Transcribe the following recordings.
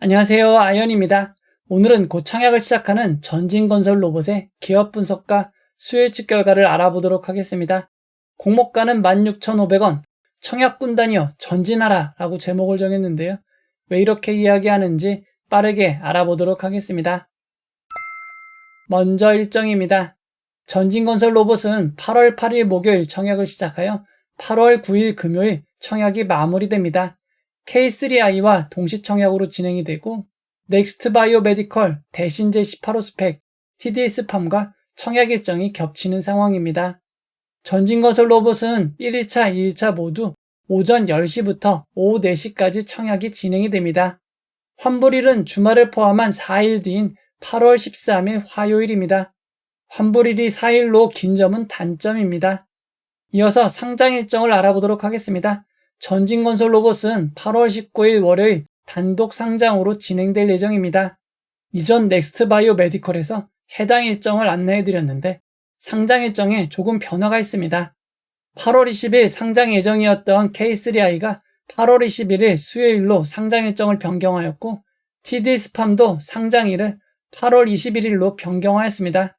안녕하세요. 아이언입니다. 오늘은 곧 청약을 시작하는 전진건설 로봇의 기업 분석과 수요예측 결과를 알아보도록 하겠습니다. 공모가는 16,500원, 청약군단이여 전진하라 라고 제목을 정했는데요. 왜 이렇게 이야기하는지 빠르게 알아보도록 하겠습니다. 먼저 일정입니다. 전진건설 로봇은 8월 8일 목요일 청약을 시작하여 8월 9일 금요일 청약이 마무리됩니다. K3i와 동시 청약으로 진행이 되고 넥스트바이오 메디컬, 대신제 18호 스펙, TDS팜과 청약 일정이 겹치는 상황입니다. 전진건설 로봇은 1일차, 2일차 모두 오전 10시부터 오후 4시까지 청약이 진행이 됩니다. 환불일은 주말을 포함한 4일 뒤인 8월 13일 화요일입니다. 환불일이 4일로 긴 점은 단점입니다. 이어서 상장 일정을 알아보도록 하겠습니다. 전진건설 로봇은 8월 19일 월요일 단독 상장으로 진행될 예정입니다. 이전 넥스트바이오 메디컬에서 해당 일정을 안내해드렸는데 상장 일정에 조금 변화가 있습니다. 8월 20일 상장 예정이었던 K3i가 8월 21일 수요일로 상장 일정을 변경하였고 TD스팜도 상장일을 8월 21일로 변경하였습니다.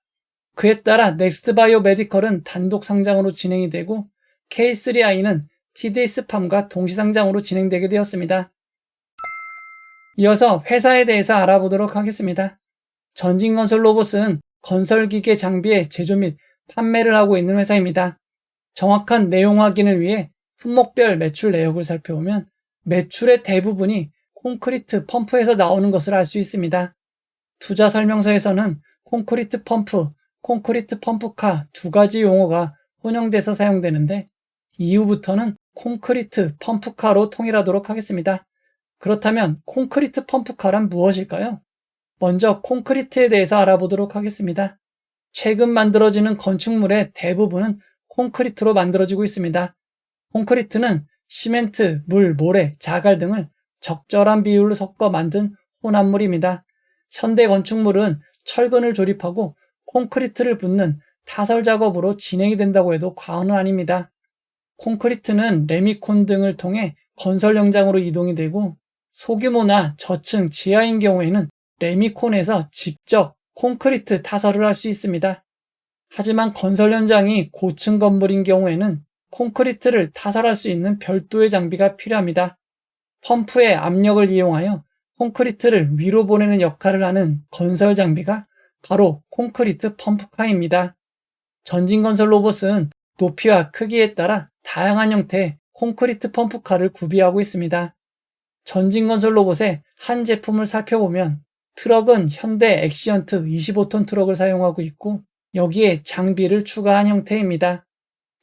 그에 따라 넥스트바이오 메디컬은 단독 상장으로 진행이 되고 K3i는 TD스팜과 동시상장으로 진행되게 되었습니다. 이어서 회사에 대해서 알아보도록 하겠습니다. 전진건설 로봇은 건설기계 장비의 제조 및 판매를 하고 있는 회사입니다. 정확한 내용 확인을 위해 품목별 매출 내역을 살펴보면 매출의 대부분이 콘크리트 펌프에서 나오는 것을 알 수 있습니다. 투자 설명서에서는 콘크리트 펌프, 콘크리트 펌프카 두 가지 용어가 혼용돼서 사용되는데 이후부터는 콘크리트 펌프카로 통일하도록 하겠습니다. 그렇다면 콘크리트 펌프카란 무엇일까요? 먼저 콘크리트에 대해서 알아보도록 하겠습니다. 최근 만들어지는 건축물의 대부분은 콘크리트로 만들어지고 있습니다. 콘크리트는 시멘트, 물, 모래, 자갈 등을 적절한 비율로 섞어 만든 혼합물입니다. 현대 건축물은 철근을 조립하고 콘크리트를 붓는 타설 작업으로 진행이 된다고 해도 과언은 아닙니다. 콘크리트는 레미콘 등을 통해 건설 현장으로 이동이 되고 소규모나 저층 지하인 경우에는 레미콘에서 직접 콘크리트 타설을 할 수 있습니다. 하지만 건설 현장이 고층 건물인 경우에는 콘크리트를 타설할 수 있는 별도의 장비가 필요합니다. 펌프의 압력을 이용하여 콘크리트를 위로 보내는 역할을 하는 건설 장비가 바로 콘크리트 펌프카입니다. 전진건설 로봇은 높이와 크기에 따라 다양한 형태의 콘크리트 펌프카를 구비하고 있습니다. 전진건설 로봇의 한 제품을 살펴보면 트럭은 현대 엑시언트 25톤 트럭을 사용하고 있고 여기에 장비를 추가한 형태입니다.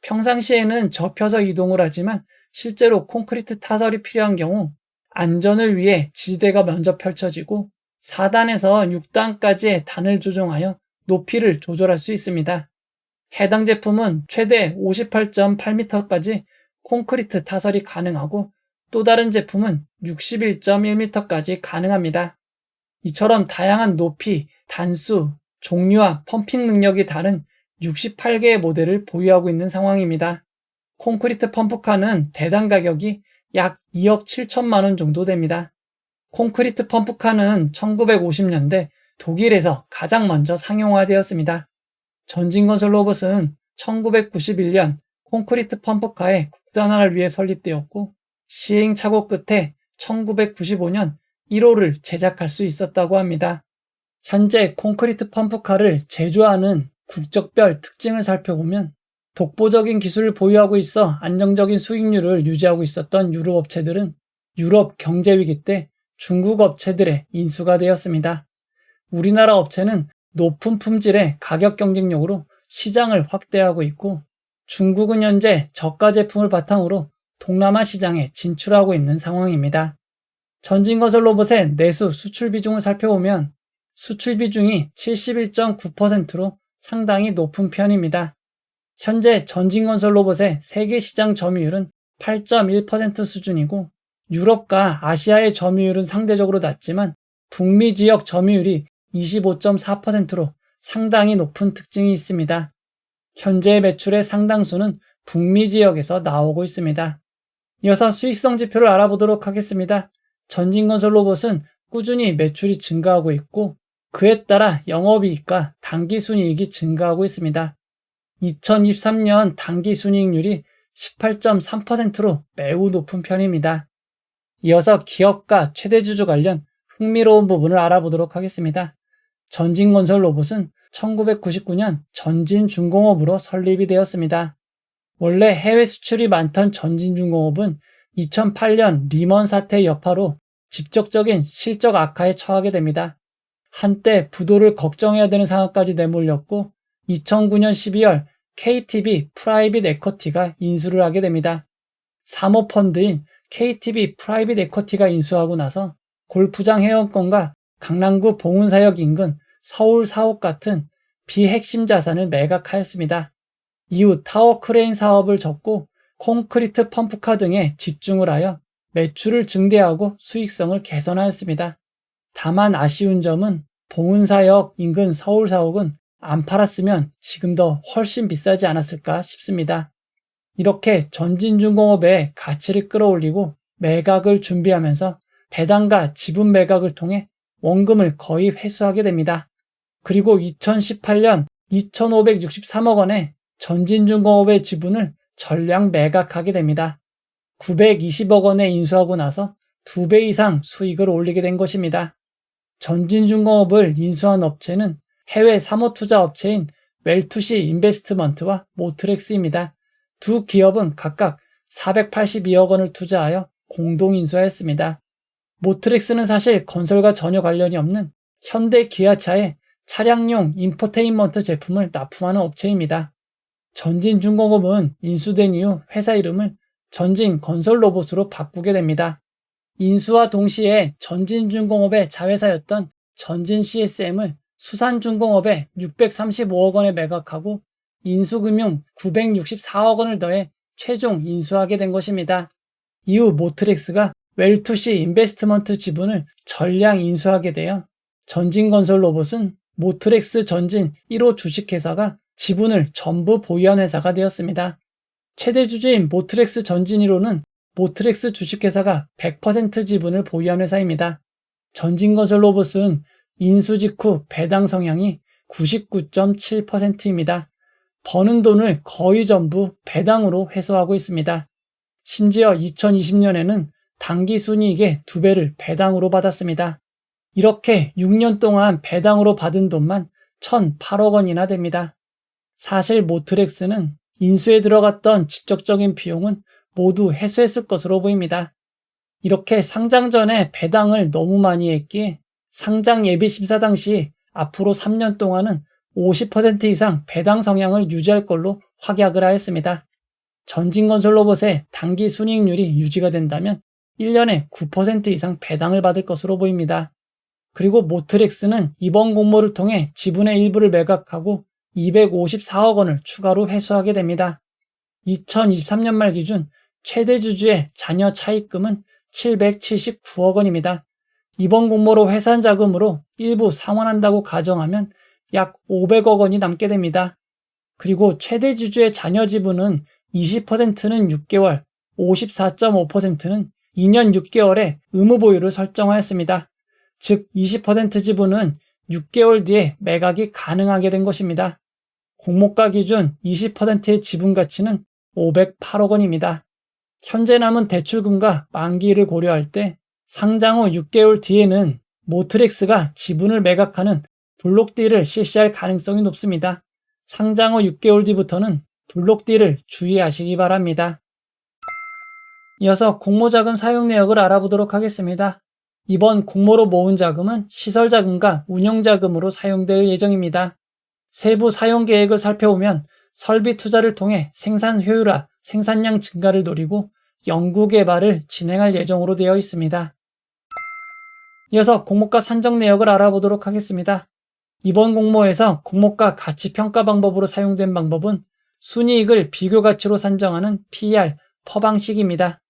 평상시에는 접혀서 이동을 하지만 실제로 콘크리트 타설이 필요한 경우 안전을 위해 지대가 먼저 펼쳐지고 4단에서 6단까지의 단을 조정하여 높이를 조절할 수 있습니다. 해당 제품은 최대 58.8m까지 콘크리트 타설이 가능하고 또 다른 제품은 61.1m까지 가능합니다. 이처럼 다양한 높이, 단수, 종류와 펌핑 능력이 다른 68개의 모델을 보유하고 있는 상황입니다. 콘크리트 펌프카는 대당 가격이 약 2억 7천만 원 정도 됩니다. 콘크리트 펌프카는 1950년대 독일에서 가장 먼저 상용화되었습니다. 전진건설 로봇은 1991년 콘크리트 펌프카의 국산화를 위해 설립되었고 시행착오 끝에 1995년 1호를 제작할 수 있었다고 합니다. 현재 콘크리트 펌프카를 제조하는 국적별 특징을 살펴보면 독보적인 기술을 보유하고 있어 안정적인 수익률을 유지하고 있었던 유럽 업체들은 유럽 경제위기 때 중국 업체들의 인수가 되었습니다. 우리나라 업체는 높은 품질의 가격 경쟁력으로 시장을 확대하고 있고 중국은 현재 저가 제품을 바탕으로 동남아 시장에 진출하고 있는 상황입니다. 전진건설 로봇의 내수 수출 비중을 살펴보면 수출 비중이 71.9%로 상당히 높은 편입니다. 현재 전진건설 로봇의 세계 시장 점유율은 8.1% 수준이고 유럽과 아시아의 점유율은 상대적으로 낮지만 북미 지역 점유율이 25.4%로 상당히 높은 특징이 있습니다. 현재 매출의 상당수는 북미 지역에서 나오고 있습니다. 이어서 수익성 지표를 알아보도록 하겠습니다. 전진건설 로봇은 꾸준히 매출이 증가하고 있고 그에 따라 영업이익과 당기순이익이 증가하고 있습니다. 2023년 당기순이익률이 18.3%로 매우 높은 편입니다. 이어서 기업과 최대주주 관련 흥미로운 부분을 알아보도록 하겠습니다. 전진건설로봇은 1999년 전진중공업으로 설립이 되었습니다. 원래 해외 수출이 많던 전진중공업은 2008년 리먼 사태 여파로 직접적인 실적 악화에 처하게 됩니다. 한때 부도를 걱정해야 되는 상황까지 내몰렸고 2009년 12월 KTB 프라이빗 에쿼티가 인수를 하게 됩니다. 사모펀드인 KTB 프라이빗 에쿼티가 인수하고 나서 골프장 회원권과 강남구 봉은사역 인근 서울 사옥 같은 비핵심 자산을 매각하였습니다. 이후 타워 크레인 사업을 접고 콘크리트 펌프카 등에 집중을 하여 매출을 증대하고 수익성을 개선하였습니다. 다만 아쉬운 점은 봉은사역 인근 서울 사옥은 안 팔았으면 지금 더 훨씬 비싸지 않았을까 싶습니다. 이렇게 전진중공업의 가치를 끌어올리고 매각을 준비하면서 배당과 지분 매각을 통해 원금을 거의 회수하게 됩니다. 그리고 2018년 2,563억 원의 전진중공업의 지분을 전량 매각하게 됩니다. 920억 원에 인수하고 나서 2배 이상 수익을 올리게 된 것입니다. 전진중공업을 인수한 업체는 해외 사모투자 업체인 웰투시 인베스트먼트와 모트렉스입니다. 두 기업은 각각 482억 원을 투자하여 공동 인수하였습니다. 모트렉스는 사실 건설과 전혀 관련이 없는 현대 기아차의 차량용 인포테인먼트 제품을 납품하는 업체입니다. 전진중공업은 인수된 이후 회사 이름을 전진건설로봇으로 바꾸게 됩니다. 인수와 동시에 전진중공업의 자회사였던 전진CSM을 수산중공업에 635억 원에 매각하고 인수금융 964억 원을 더해 최종 인수하게 된 것입니다. 이후 모트렉스가 웰투시 인베스트먼트 지분을 전량 인수하게 되어 전진건설로봇은 모트렉스 전진 1호 주식회사가 지분을 전부 보유한 회사가 되었습니다. 최대 주주인 모트렉스 전진 1호는 모트렉스 주식회사가 100% 지분을 보유한 회사입니다. 전진건설로봇은 인수 직후 배당 성향이 99.7%입니다. 버는 돈을 거의 전부 배당으로 회수하고 있습니다. 심지어 2020년에는 당기순이익의 2배를 배당으로 받았습니다. 이렇게 6년 동안 배당으로 받은 돈만 1,008억 원이나 됩니다. 사실 모트렉스는 인수에 들어갔던 직접적인 비용은 모두 회수했을 것으로 보입니다. 이렇게 상장 전에 배당을 너무 많이 했기에 상장 예비 심사 당시 앞으로 3년 동안은 50% 이상 배당 성향을 유지할 걸로 확약을 하였습니다. 전진건설로봇의 당기 순이익률이 유지가 된다면 1년에 9% 이상 배당을 받을 것으로 보입니다. 그리고 모트렉스는 이번 공모를 통해 지분의 일부를 매각하고 254억 원을 추가로 회수하게 됩니다. 2023년 말 기준 최대 주주의 잔여 차입금은 779억 원입니다. 이번 공모로 회산 자금으로 일부 상환한다고 가정하면 약 500억 원이 남게 됩니다. 그리고 최대 주주의 잔여 지분은 20%는 6개월, 54.5%는 2년 6개월의 의무 보유를 설정하였습니다. 즉 20% 지분은 6개월 뒤에 매각이 가능하게 된 것입니다. 공모가 기준 20%의 지분 가치는 508억 원입니다. 현재 남은 대출금과 만기를 고려할 때 상장 후 6개월 뒤에는 모트렉스가 지분을 매각하는 블록딜을 실시할 가능성이 높습니다. 상장 후 6개월 뒤부터는 블록딜을 주의하시기 바랍니다. 이어서 공모자금 사용 내역을 알아보도록 하겠습니다. 이번 공모로 모은 자금은 시설자금과 운영자금으로 사용될 예정입니다. 세부 사용 계획을 살펴보면 설비 투자를 통해 생산 효율화, 생산량 증가를 노리고 연구 개발을 진행할 예정으로 되어 있습니다. 이어서 공모가 산정 내역을 알아보도록 하겠습니다. 이번 공모에서 공모가 가치 평가 방법으로 사용된 방법은 순이익을 비교 가치로 산정하는 PER, 퍼 방식입니다.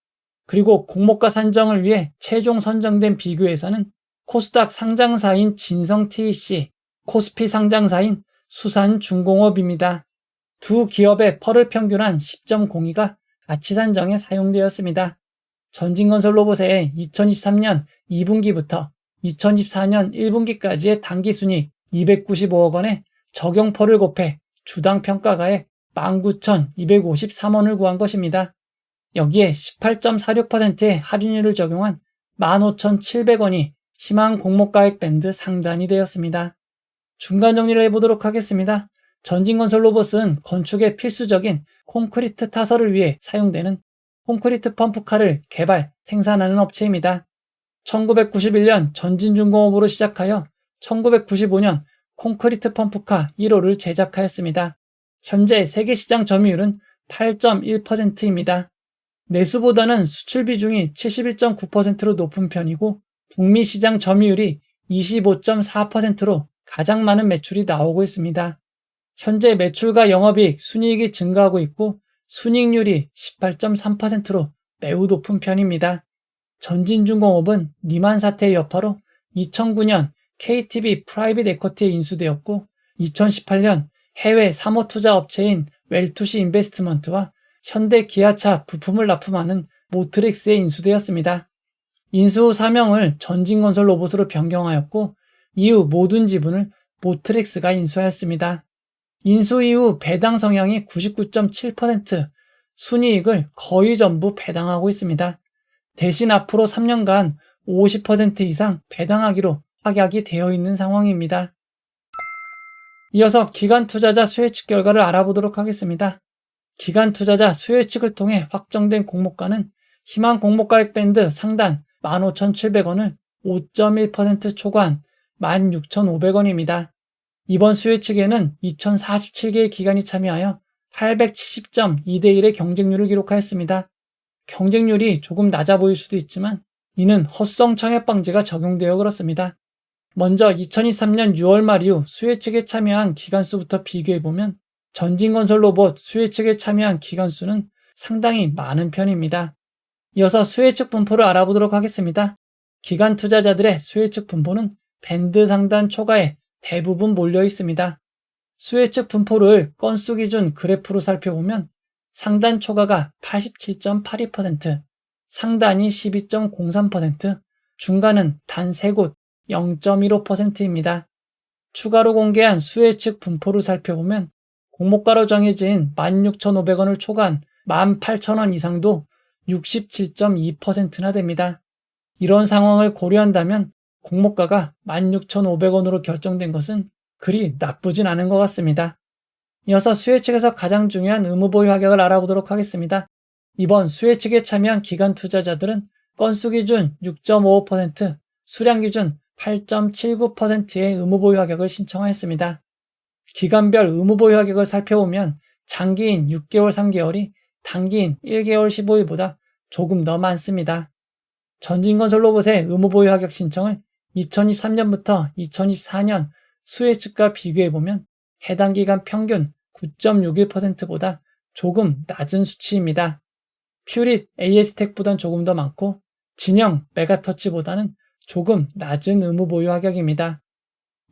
그리고 공모가 산정을 위해 최종 선정된 비교회사는 코스닥 상장사인 진성 TEC, 코스피 상장사인 수산중공업입니다. 두 기업의 퍼를 평균한 10.02가 가치 산정에 사용되었습니다. 전진건설로봇의 2023년 2분기부터 2024년 1분기까지의 당기순이익 295억 원에 적용포를 곱해 주당 평가가액 19,253원을 구한 것입니다. 여기에 18.46%의 할인율을 적용한 15,700원이 희망 공모가액 밴드 상단이 되었습니다. 중간 정리를 해보도록 하겠습니다. 전진건설로봇은 건축에 필수적인 콘크리트 타설을 위해 사용되는 콘크리트 펌프카를 개발, 생산하는 업체입니다. 1991년 전진중공업으로 시작하여 1995년 콘크리트 펌프카 1호를 제작하였습니다. 현재 세계시장 점유율은 8.1%입니다. 내수보다는 수출 비중이 71.9%로 높은 편이고 북미 시장 점유율이 25.4%로 가장 많은 매출이 나오고 있습니다. 현재 매출과 영업이익, 순이익이 증가하고 있고 순이익률이 18.3%로 매우 높은 편입니다. 전진중공업은 리만 사태의 여파로 2009년 KTB 프라이빗 에쿼티에 인수되었고 2018년 해외 사모투자 업체인 웰투시 인베스트먼트와 현대 기아차 부품을 납품하는 모트릭스에 인수되었습니다. 인수 후 사명을 전진건설로봇으로 변경하였고 이후 모든 지분을 모트릭스가 인수하였습니다. 인수 이후 배당 성향이 99.7%, 순이익을 거의 전부 배당하고 있습니다. 대신 앞으로 3년간 50% 이상 배당하기로 확약이 되어 있는 상황입니다. 이어서 기관 투자자 수혜 측 결과를 알아보도록 하겠습니다. 기관 투자자 수혜 측을 통해 확정된 공모가는 희망 공모가액 밴드 상단 15,700원을 5.1% 초과한 16,500원입니다. 이번 수혜 측에는 2047개의 기관이 참여하여 870.2대1의 경쟁률을 기록하였습니다. 경쟁률이 조금 낮아 보일 수도 있지만 이는 헛성 청약 방지가 적용되어 그렇습니다. 먼저 2023년 6월 말 이후 수혜 측에 참여한 기관수부터 비교해보면 전진건설로봇 수혜 측에 참여한 기관수는 상당히 많은 편입니다. 이어서 수혜 측 분포를 알아보도록 하겠습니다. 기관 투자자들의 수혜 측 분포는 밴드 상단 초과에 대부분 몰려 있습니다. 수혜 측 분포를 건수 기준 그래프로 살펴보면 상단 초과가 87.82%, 상단이 12.03%, 중간은 단 3곳 0.15%입니다. 추가로 공개한 수혜 측 분포를 살펴보면 공모가로 정해진 16,500원을 초과한 18,000원 이상도 67.2%나 됩니다. 이런 상황을 고려한다면 공모가가 16,500원으로 결정된 것은 그리 나쁘진 않은 것 같습니다. 이어서 수혜 측에서 가장 중요한 의무보유 합격을 알아보도록 하겠습니다. 이번 수혜 측에 참여한 기관 투자자들은 건수 기준 6.55%, 수량 기준 8.79%의 의무보유 합격을 신청하였습니다. 기간별 의무보유 합격을 살펴보면 장기인 6개월 3개월이 단기인 1개월 15일보다 조금 더 많습니다. 전진건설로봇의 의무보유 합격 신청을 2023년부터 2024년 수혜 측과 비교해보면 해당 기간 평균 9.61%보다 조금 낮은 수치입니다. 퓨릿 AS텍보단 조금 더 많고 진영 메가터치보다는 조금 낮은 의무보유 합격입니다.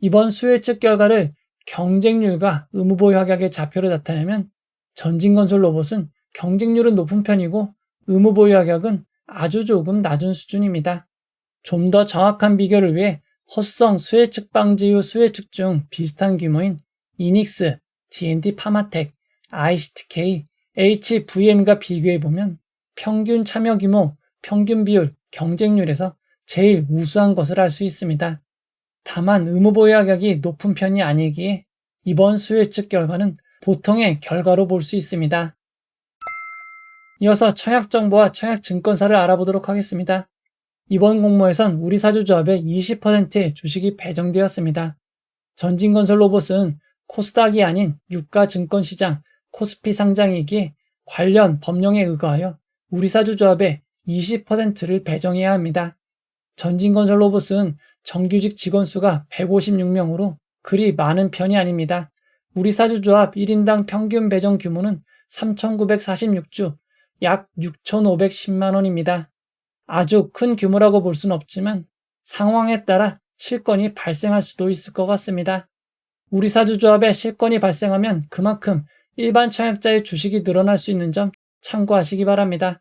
이번 수혜 측 결과를 경쟁률과 의무보유 합격의 좌표로 나타내면 전진건설로봇은 경쟁률은 높은 편이고 의무보유 합격은 아주 조금 낮은 수준입니다. 좀 더 정확한 비교를 위해 헛성 수혜 측 방지 후 수혜 측 중 비슷한 규모인 이닉스, D&D 파마텍, ICTK, HVM과 비교해보면 평균 참여 규모, 평균 비율, 경쟁률에서 제일 우수한 것을 알 수 있습니다. 다만 의무보유 합격이 높은 편이 아니기에 이번 수혜 측 결과는 보통의 결과로 볼 수 있습니다. 이어서 청약정보와 청약증권사를 알아보도록 하겠습니다. 이번 공모에선 우리사주조합의 20%의 주식이 배정되었습니다. 전진건설로봇은 코스닥이 아닌 유가증권시장 코스피 상장이기에 관련 법령에 의거하여 우리사주조합의 20%를 배정해야 합니다. 전진건설로봇은 정규직 직원수가 156명으로 그리 많은 편이 아닙니다. 우리사주조합 1인당 평균 배정 규모는 3,946주, 약 6,510만 원입니다. 아주 큰 규모라고 볼 수는 없지만 상황에 따라 실권이 발생할 수도 있을 것 같습니다. 우리사주조합에 실권이 발생하면 그만큼 일반 청약자의 주식이 늘어날 수 있는 점 참고하시기 바랍니다.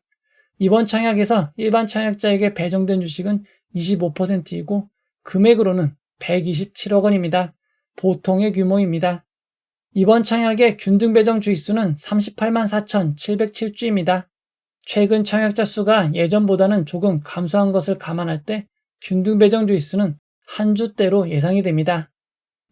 이번 청약에서 일반 청약자에게 배정된 주식은 25%이고 금액으로는 127억 원입니다. 보통의 규모입니다. 이번 청약의 균등 배정 주의수는 38만 4,707주입니다. 최근 청약자 수가 예전보다는 조금 감소한 것을 감안할 때 균등 배정 주의수는 한 주대로 예상이 됩니다.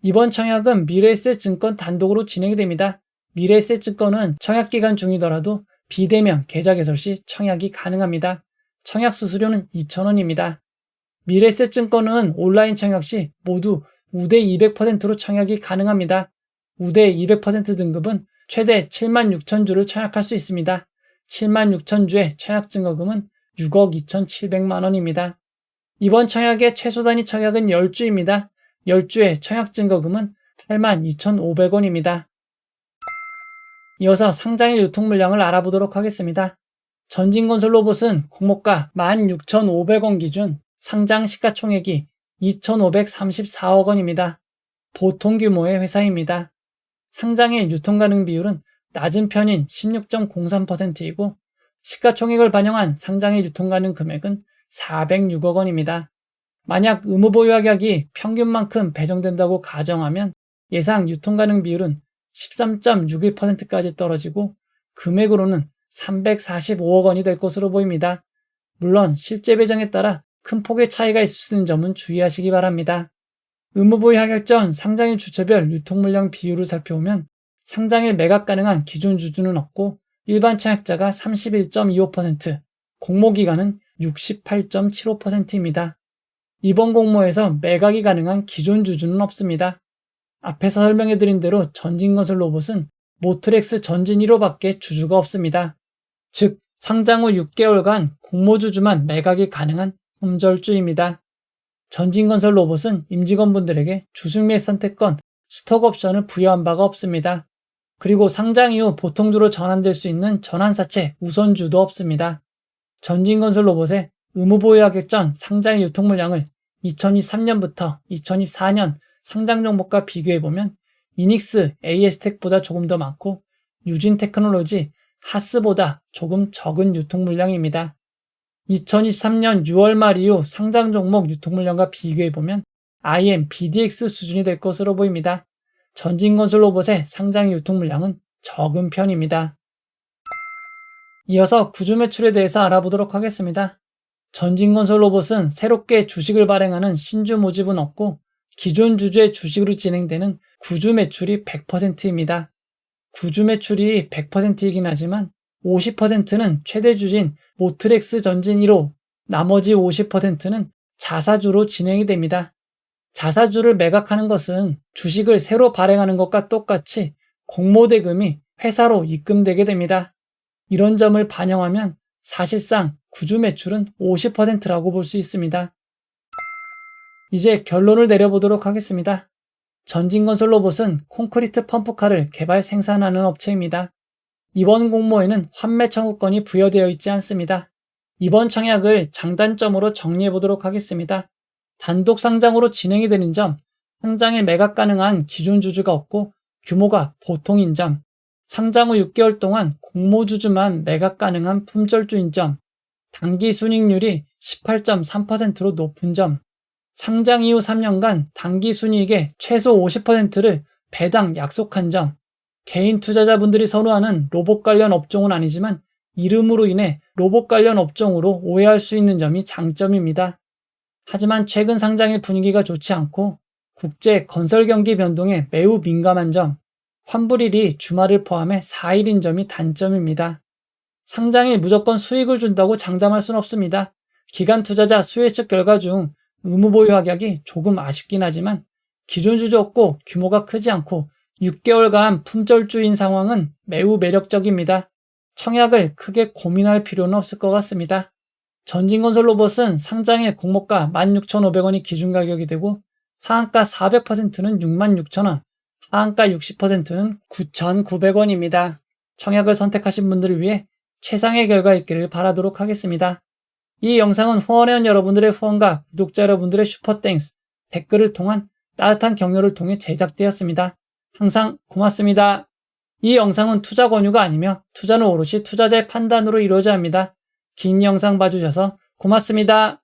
이번 청약은 미래에셋증권 단독으로 진행이 됩니다. 미래에셋증권은 청약기간 중이더라도 비대면 계좌 개설 시 청약이 가능합니다. 청약 수수료는 2,000원입니다. 미래에셋증권은 온라인 청약 시 모두 우대 200%로 청약이 가능합니다. 우대 200% 등급은 최대 76,000주를 청약할 수 있습니다. 76,000주의 청약 증거금은 6억 2,700만 원입니다. 이번 청약의 최소 단위 청약은 10주입니다. 10주의 청약 증거금은 82,500원입니다. 이어서 상장일 유통 물량을 알아보도록 하겠습니다. 전진건설 로봇은 공모가 16,500원 기준 상장 시가총액이 2,534억 원입니다. 보통 규모의 회사입니다. 상장일 유통 가능 비율은 낮은 편인 16.03%이고 시가총액을 반영한 상장일 유통 가능 금액은 406억 원입니다. 만약 의무 보유 확약이 평균만큼 배정된다고 가정하면 예상 유통 가능 비율은 13.61%까지 떨어지고 금액으로는 345억 원이 될 것으로 보입니다. 물론 실제 배정에 따라 큰 폭의 차이가 있을 수 있는 점은 주의하시기 바랍니다. 의무 보유 확약 전 상장일 주체별 유통 물량 비율을 살펴보면 상장일 매각 가능한 기존 주주는 없고 일반 청약자가 31.25%, 공모기간은 68.75%입니다. 이번 공모에서 매각이 가능한 기존 주주는 없습니다. 앞에서 설명해드린 대로 전진건설 로봇은 모트렉스 전진 1호밖에 주주가 없습니다. 즉 상장 후 6개월간 공모주주만 매각이 가능한 품절주입니다. 전진건설 로봇은 임직원분들에게 주식 및 선택권, 스톡옵션을 부여한 바가 없습니다. 그리고 상장 이후 보통주로 전환될 수 있는 전환사채 우선주도 없습니다. 전진건설 로봇의 의무보유 확약 전 상장일 유통 물량을 2023년부터 2024년 상장 종목과 비교해보면 이닉스 AS텍보다 조금 더 많고 유진테크놀로지, 하스보다 조금 적은 유통 물량입니다. 2023년 6월 말 이후 상장 종목 유통 물량과 비교해보면 IM, BDX 수준이 될 것으로 보입니다. 전진건설 로봇의 상장 유통 물량은 적은 편입니다. 이어서 구주 매출에 대해서 알아보도록 하겠습니다. 전진건설 로봇은 새롭게 주식을 발행하는 신주 모집은 없고 기존 주주의 주식으로 진행되는 구주 매출이 100%입니다. 구주 매출이 100%이긴 하지만 50%는 최대 주주인 모트렉스 전진 1호, 나머지 50%는 자사주로 진행이 됩니다. 자사주를 매각하는 것은 주식을 새로 발행하는 것과 똑같이 공모대금이 회사로 입금되게 됩니다. 이런 점을 반영하면 사실상 구주 매출은 50%라고 볼 수 있습니다. 이제 결론을 내려보도록 하겠습니다. 전진건설 로봇은 콘크리트 펌프카를 개발 생산하는 업체입니다. 이번 공모에는 환매 청구권이 부여되어 있지 않습니다. 이번 청약을 장단점으로 정리해보도록 하겠습니다. 단독 상장으로 진행이 되는 점, 상장에 매각 가능한 기존 주주가 없고 규모가 보통인 점, 상장 후 6개월 동안 공모주주만 매각 가능한 품절주인 점, 단기 순이익률이 18.3%로 높은 점, 상장 이후 3년간 단기 순이익의 최소 50%를 배당 약속한 점, 개인 투자자분들이 선호하는 로봇 관련 업종은 아니지만 이름으로 인해 로봇 관련 업종으로 오해할 수 있는 점이 장점입니다. 하지만 최근 상장의 분위기가 좋지 않고 국제 건설 경기 변동에 매우 민감한 점, 환불일이 주말을 포함해 4일인 점이 단점입니다. 상장에 무조건 수익을 준다고 장담할 수는 없습니다. 기관 투자자 수혜측 결과 중 의무보유 확약이 조금 아쉽긴 하지만 기존 주주 없고 규모가 크지 않고 6개월간 품절주인 상황은 매우 매력적입니다. 청약을 크게 고민할 필요는 없을 것 같습니다. 전진건설 로봇은 상장일 공모가 16,500원이 기준 가격이 되고 상한가 400%는 66,000원, 하한가 60%는 9,900원입니다. 청약을 선택하신 분들을 위해 최상의 결과 있기를 바라도록 하겠습니다. 이 영상은 후원회원 여러분들의 후원과 구독자 여러분들의 슈퍼땡스, 댓글을 통한 따뜻한 격려를 통해 제작되었습니다. 항상 고맙습니다. 이 영상은 투자 권유가 아니며 투자는 오롯이 투자자의 판단으로 이루어져야 합니다. 긴 영상 봐주셔서 고맙습니다.